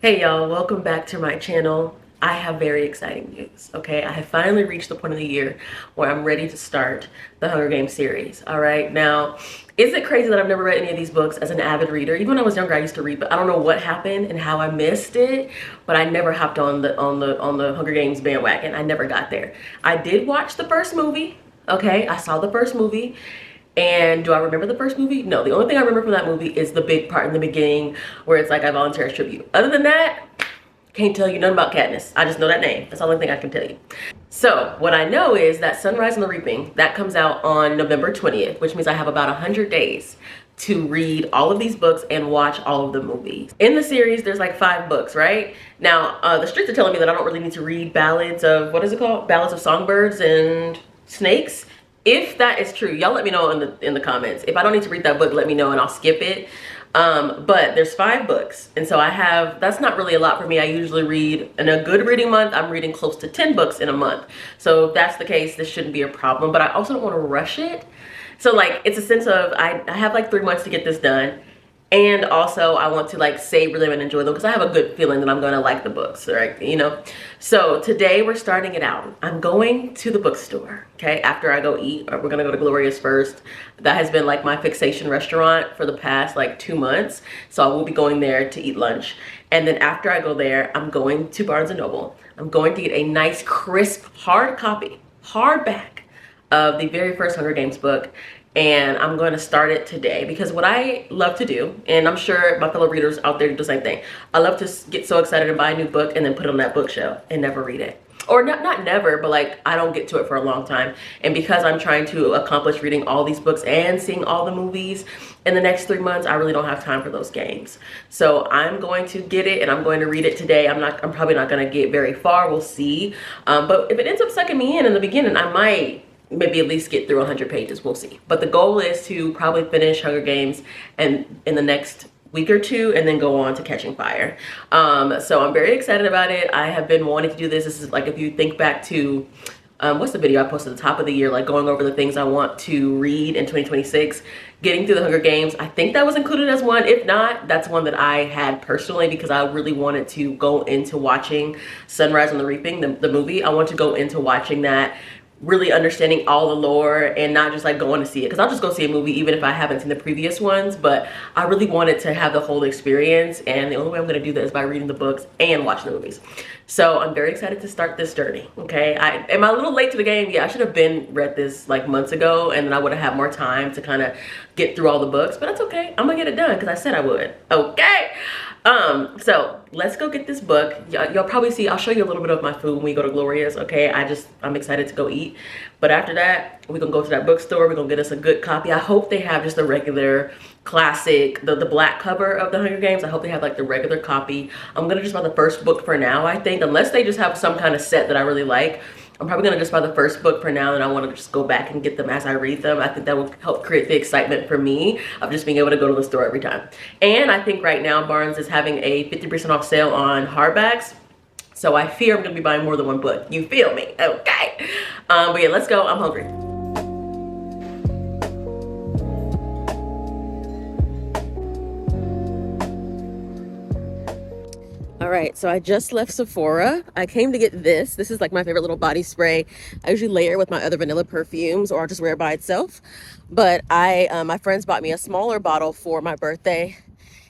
Hey y'all, welcome back to my channel. I have very exciting news, okay? I have finally reached the point of the year where I'm ready to start the Hunger Games series, all right? Now, is it crazy that I've never read any of these books as an avid reader? Even when I was younger, I used to read, but I don't know what happened and how I missed it, but I never hopped on the Hunger Games bandwagon. I never got there. I did watch the first movie, okay? I saw the first movie. And do I remember the first movie? No, the only thing I remember from that movie is the big part in the beginning where it's like I volunteer as tribute. Other than that, can't tell you nothing about Katniss. I just know that name. That's the only thing I can tell you. So what I know is that Sunrise on the Reaping, that comes out on November 20th, which means I have about 100 days to read all of these books and watch all of the movies. In the series, there's like 5 books, right? Now, the streets are telling me that I don't really need to read ballads of, what is it called? Ballads of Songbirds and Snakes. If that is true, y'all let me know in the comments. If I don't need to read that book, let me know and I'll skip it. But there's 5 books, and so that's not really a lot for me. I usually read, in a good reading month, I'm reading close to 10 books in a month. So if that's the case, this shouldn't be a problem, but I also don't want to rush it. So like, it's a sense of, I have like 3 months to get this done. And also I want to like savor them and enjoy them because I have a good feeling that I'm going to like the books, right? You know? So today we're starting it out. I'm going to the bookstore, okay? After I go eat, we're going to go to Gloria's first. That has been like my fixation restaurant for the past like 2 months. So I will be going there to eat lunch. And then after I go there, I'm going to Barnes & Noble. I'm going to get a nice crisp hard copy, hardback of the very first Hunger Games book. And I'm going to start it today because what I love to do, and I'm sure my fellow readers out there do the same thing, I love to get so excited and buy a new book and then put it on that bookshelf and never read it. Or not never, but like I don't get to it for a long time. And because I'm trying to accomplish reading all these books and seeing all the movies in the next 3 months, I really don't have time for those games. So I'm going to get it and I'm going to read it today. I'm probably not going to get very far. We'll see. But if it ends up sucking me in the beginning, I might maybe at least get through 100 pages. We'll see. But the goal is to probably finish Hunger Games and in the next week or 2 and then go on to Catching Fire. So I'm very excited about it. I have been wanting to do this. This is like, if you think back to what's the video I posted at the top of the year, like going over the things I want to read in 2026, getting through the Hunger Games. I think that was included as one. If not, that's one that I had personally because I really wanted to go into watching Sunrise on the Reaping, the movie. I want to go into watching that, really understanding all the lore and not just like going to see it, because I'll just go see a movie even if I haven't seen the previous ones. But I really wanted to have the whole experience, and the only way I'm going to do that is by reading the books and watching the movies. So I'm very excited to start this journey. Okay, am I a little late to the game? Yeah, I should have read this like months ago, and then I would have had more time to kind of get through all the books, but that's okay. I'm gonna get it done because I said I would. Okay. So let's go get this book. Y'all probably see, I'll show you a little bit of my food when we go to Gloria's, okay? I'm excited to go eat. But after that, we're gonna go to that bookstore. We're gonna get us a good copy. I hope they have just the regular classic, the black cover of the Hunger Games. I hope they have like the regular copy. I'm gonna just buy the first book for now, I think, unless they just have some kind of set that I really like. I'm probably gonna just buy the first book for now, and I want to just go back and get them as I read them. I think that will help create the excitement for me of just being able to go to the store every time. And I think right now Barnes is having a 50% off sale on hardbacks. So I fear I'm gonna be buying more than one book. You feel me? Okay. But yeah, let's go. I'm hungry. All right, so I just left Sephora. I came to get this. This is like my favorite little body spray. I usually layer it with my other vanilla perfumes, or I'll just wear it by itself. But my friends bought me a smaller bottle for my birthday,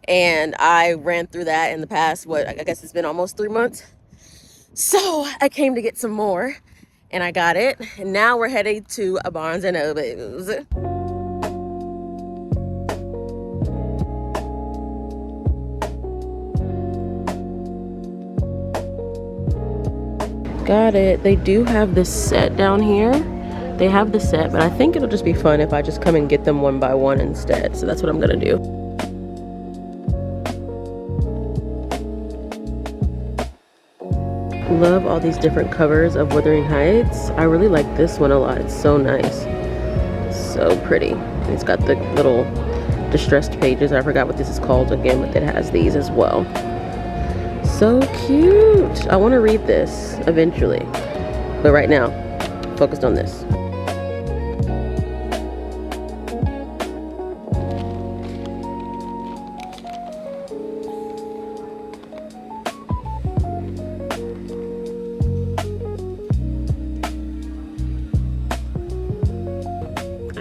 and I ran through that in the past, I guess it's been almost 3 months. So I came to get some more, and I got it. And now we're headed to a Barnes & Noble's. Got it. They do have this set down here. They have the set, but I think it'll just be fun if I just come and get them one by one instead. So that's what I'm gonna do. Love all these different covers of Wuthering Heights. I really like this one a lot. It's so nice. So pretty. It's got the little distressed pages. I forgot what this is called again, but it has these as well. So cute. I want to read this eventually, but right now, focused on this.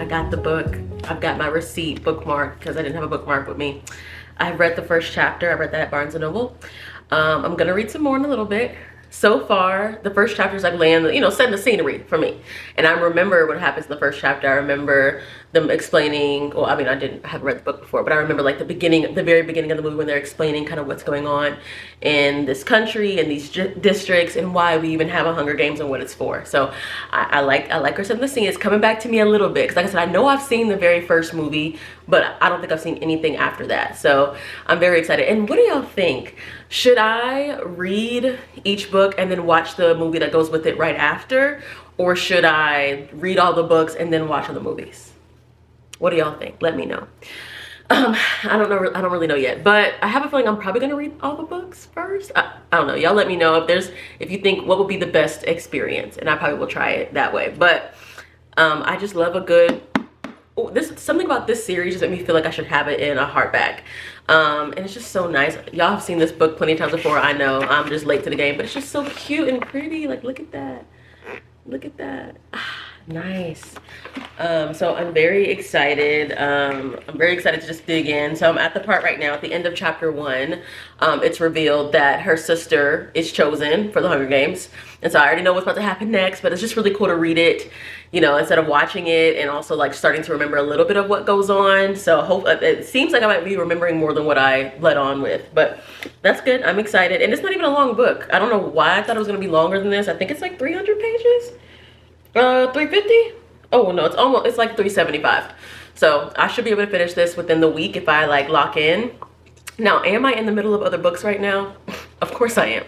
got the book. I've got my receipt bookmarked because I didn't have a bookmark with me. I've read the first chapter. I read that at Barnes & Noble. I'm gonna read some more in a little bit. So far, the first chapter is like laying, you know, setting the scenery for me. And I remember what happens in the first chapter. I remember them explaining, well, I mean, I haven't read the book before, but I remember like the very beginning of the movie when they're explaining kind of what's going on in this country and these districts and why we even have a Hunger Games and what it's for. So I like her setting the scene. It's coming back to me a little bit. Cause like I said, I know I've seen the very first movie, but I don't think I've seen anything after that. So I'm very excited. And what do y'all think? Should I read each book and then watch the movie that goes with it right after? Or should I read all the books and then watch all the movies? What do y'all think? Let me know. I don't know. I don't really know yet, but I have a feeling I'm probably gonna read all the books first. I don't know. Y'all let me know if you think what would be the best experience, and I probably will try it that way. But I just love a good. Oh, something about this series just made me feel like I should have it in a hardback. And it's just so nice. Y'all have seen this book plenty of times before. I know I'm just late to the game, but it's just so cute and pretty. Like, look at that. Look at that. Nice. So I'm very excited. I'm very excited to just dig in. So I'm at the part right now at the end of chapter 1. It's revealed that her sister is chosen for the Hunger Games. And so I already know what's about to happen next, but it's just really cool to read it, you know, instead of watching it and also like starting to remember a little bit of what goes on. So it seems like I might be remembering more than what I let on with, but that's good. I'm excited. And it's not even a long book. I don't know why I thought it was going to be longer than this. I think it's like 300 pages. 350? Oh no, it's like 375. So I should be able to finish this within the week if I like lock in. Now, am I in the middle of other books right now? Of course I am.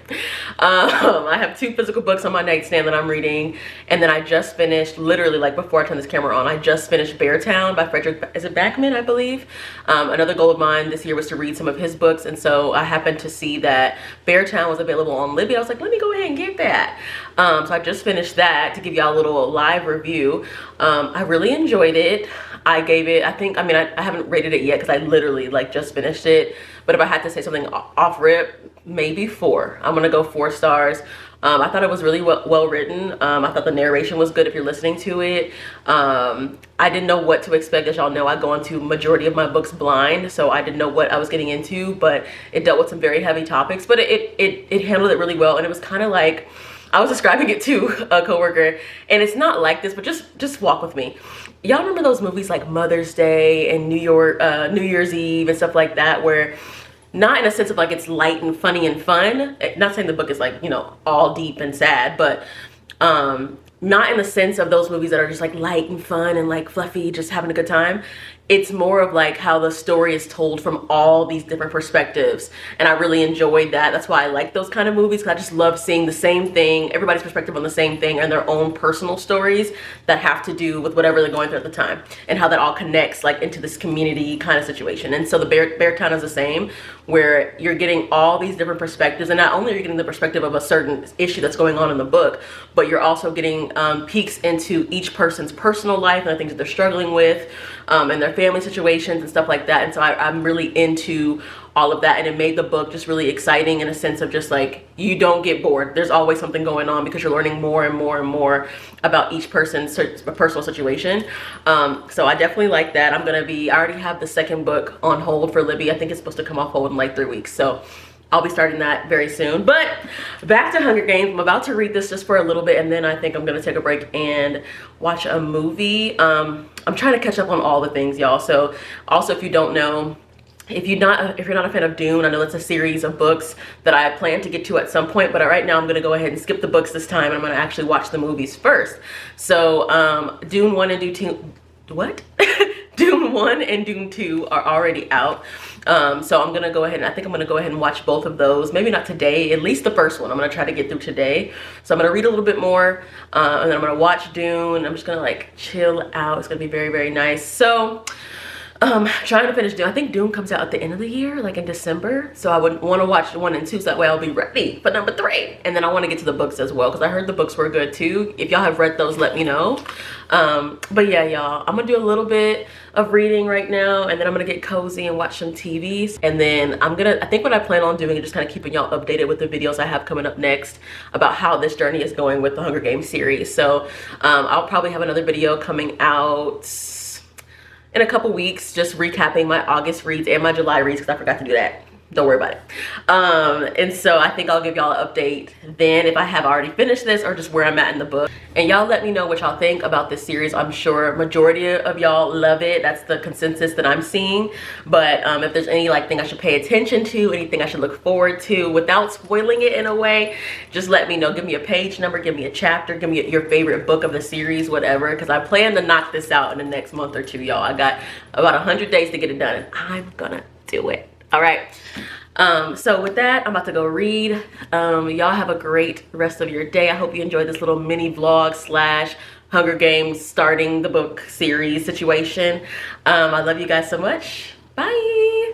I have 2 physical books on my nightstand that I'm reading, and then I just finished, literally like before I turned this camera on, I just finished Beartown by Frederick, is it Backman, I believe? Another goal of mine this year was to read some of his books, and so I happened to see that Beartown was available on Libby. I was like, let me go ahead and get that. So I just finished that to give y'all a little live review. I really enjoyed it. I gave it, I haven't rated it yet because I literally like just finished it. But if I had to say something off rip, maybe 4. I'm gonna go 4 stars. I thought it was really well written. I thought the narration was good if you're listening to it. I didn't know what to expect. As y'all know, I go into majority of my books blind, so I didn't know what I was getting into, but it dealt with some very heavy topics, but it handled it really well. And it was kind of like, I was describing it to a coworker, and it's not like this, but just walk with me. Y'all remember those movies like Mother's Day and New Year's Eve and stuff like that, where not in a sense of like it's light and funny and fun. Not saying the book is like, you know, all deep and sad, but not in the sense of those movies that are just like light and fun and like fluffy, just having a good time. It's more of like how the story is told from all these different perspectives. And I really enjoyed that. That's why I like those kind of movies, because I just love seeing the same thing, everybody's perspective on the same thing, and their own personal stories that have to do with whatever they're going through at the time, and how that all connects like into this community kind of situation. And so the Beartown is the same, where you're getting all these different perspectives, and not only are you getting the perspective of a certain issue that's going on in the book, but you're also getting peeks into each person's personal life and the things that they're struggling with, and their family situations and stuff like that. And so I'm really into all of that, and it made the book just really exciting in a sense of just like, you don't get bored. There's always something going on because you're learning more and more and more about each person's personal situation. So I definitely like that. I already have the second book on hold for Libby. I think it's supposed to come off hold in like 3 weeks. So I'll be starting that very soon. But back to Hunger Games. I'm about to read this just for a little bit, and then I think I'm gonna take a break and watch a movie. I'm trying to catch up on all the things, y'all. So also, if you don't know, if you're not a fan of Dune, I know it's a series of books that I plan to get to at some point, but right now I'm gonna go ahead and skip the books this time, and I'm gonna actually watch the movies first. So Dune 1 and Dune 2, what? Dune 1 and Dune 2 are already out. So I'm gonna go ahead and I think I'm gonna go ahead and watch both of those. Maybe not today, at least the first one. I'm gonna try to get through today. So I'm gonna read a little bit more, and then I'm gonna watch Dune. I'm just gonna like chill out. It's gonna be very, very nice. So trying to finish Dune. I think Dune comes out at the end of the year, like in December. So I would want to watch 1 and 2, so that way I'll be ready for number 3. And then I want to get to the books as well, because I heard the books were good too. If y'all have read those, let me know. But yeah, y'all, I'm gonna do a little bit of reading right now, and then I'm gonna get cozy and watch some TVs. And then I think what I plan on doing is just kind of keeping y'all updated with the videos I have coming up next about how this journey is going with the Hunger Games series. So I'll probably have another video coming out in a couple weeks, just recapping my August reads and my July reads because I forgot to do that. Don't worry about it. And so I think I'll give y'all an update then if I have already finished this or just where I'm at in the book. And y'all let me know what y'all think about this series. I'm sure majority of y'all love it. That's the consensus that I'm seeing. But if there's any like thing I should pay attention to, anything I should look forward to without spoiling it in a way, just let me know. Give me a page number, give me a chapter, give me your favorite book of the series, whatever. Because I plan to knock this out in the next month or two, y'all. I got about 100 days to get it done and I'm gonna do it. All right. So with that, I'm about to go read. Y'all have a great rest of your day. I hope you enjoyed this little mini vlog slash Hunger Games starting the book series situation. I love you guys so much. Bye.